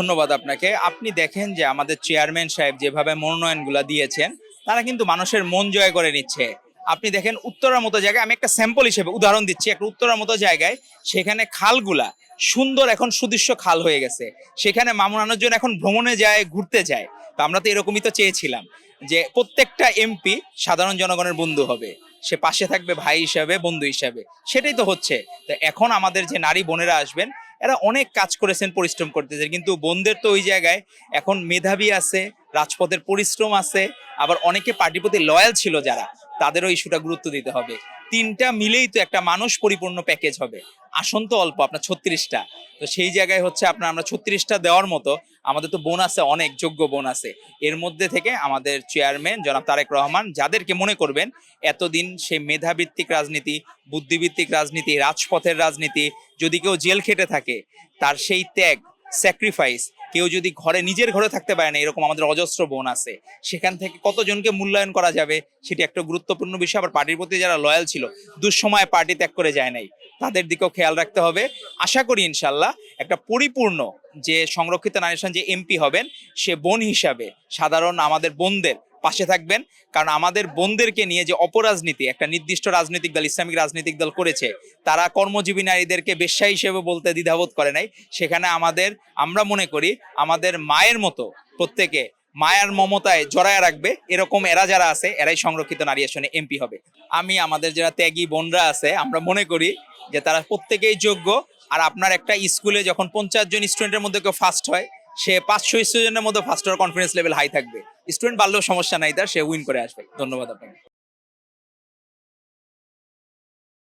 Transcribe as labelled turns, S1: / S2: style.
S1: ধন্যবাদ আপনাকে। আপনি দেখেন যে আমাদের চেয়ারম্যান সাহেব যেভাবে মনোনয়নগুলা দিয়েছেন, তারা কিন্তু মানুষের মন জয় করে নিচ্ছে। আপনি দেখেন উত্তরার মতো জায়গায়, আমি একটা স্যাম্পল হিসেবে উদাহরণ দিচ্ছি, একটা উত্তরার মতো জায়গায় সেখানে খালগুলা সুন্দর এখন সুদৃশ্য খাল হয়ে গেছে। সেখানে মানুষজন এখন ভ্রমণে যায়, ঘুরতে যায়। তো আমরা তো এরকমই তো চেয়েছিলাম যে প্রত্যেকটা এমপি সাধারণ জনগণের বন্ধু হবে, সে পাশে থাকবে ভাই হিসাবে, বন্ধু হিসাবে। সেটাই তো হচ্ছে। তো এখন আমাদের যে নারী বোনেরা আসবেন, এরা অনেক কাজ করেছেন, পরিশ্রম করতেছেন, কিন্তু বোনদের তো ওই জায়গায় এখন মেধাবী আছে, রাজপথের পরিশ্রম আছে, আবার অনেকে পার্টির প্রতি লয়াল ছিল যারা, তাদেরও ইস্যুটা গুরুত্ব দিতে হবে। তিনটা মিলেই তো একটা মানুষ পরিপূর্ণ প্যাকেজ হবে। আসন তো অল্প, আপনার 36টা। তো সেই জায়গায় হচ্ছে আপনার আমরা 36টা দেওয়ার মতো, আমাদের তো বোন আছে, অনেক যোগ্য বোন আছে। এর মধ্যে থেকে আমাদের চেয়ারম্যান জনাব তারেক রহমান, যাদেরকে মনে করবেন এতদিন সে মেধাভিত্তিক রাজনীতি, বুদ্ধিভিত্তিক রাজনীতি, রাজপথের রাজনীতি, যদি কেউ জেল খেটে থাকে তার সেই ত্যাগ, স্যাক্রিফাইস, কেউ যদি নিজের ঘরে থাকতে পারে না, এরকম আমাদের অজস্র বোন আছে। সেখান থেকে কতজনকে মূল্যায়ন করা যাবে সেটি একটা গুরুত্বপূর্ণ বিষয়। আবার পার্টির প্রতি যারা লয়াল ছিল, দুঃসময়ে পার্টি ত্যাগ করে যায় নাই, তাদের দিকেও খেয়াল রাখতে হবে। আশা করি ইনশাল্লাহ একটা পরিপূর্ণ যে সংরক্ষিত নারী আসন যে এমপি হবেন, সে বোন হিসাবে সাধারণ আমাদের বোনদের পাশে থাকবেন। কারণ আমাদের বোনদেরকে নিয়ে যে অপরাজনীতি একটা নির্দিষ্ট রাজনৈতিক দল, ইসলামিক রাজনৈতিক দল করেছে, তারা কর্মজীবী নারীদেরকে বেশ্যা হিসেবে বলতে দ্বিধাবোধ করে নাই। সেখানে আমরা মনে করি আমাদের মায়ের মতো প্রত্যেকে মায়ার মমতায় জড়ায় রাখবে, এরকম এরা যারা আছে এরাই সংরক্ষিত নারী আসনে এমপি হবে। আমি আমাদের যারা ত্যাগী বোনরা আছে, আমরা মনে করি যে তারা প্রত্যেকেই যোগ্য। আর আপনার একটা স্কুলে যখন 50 জন স্টুডেন্টের মধ্যে কেউ ফার্স্ট হয়, সে 500 স্টুডেন্টের মধ্যে ফার্স্ট হওয়ার কনফিডেন্স লেভেল হাই থাকবে। স্টুডেন্ট বাড়লেও সমস্যা নাই, তার সে উইন করে আসবে। ধন্যবাদ আপনাকে।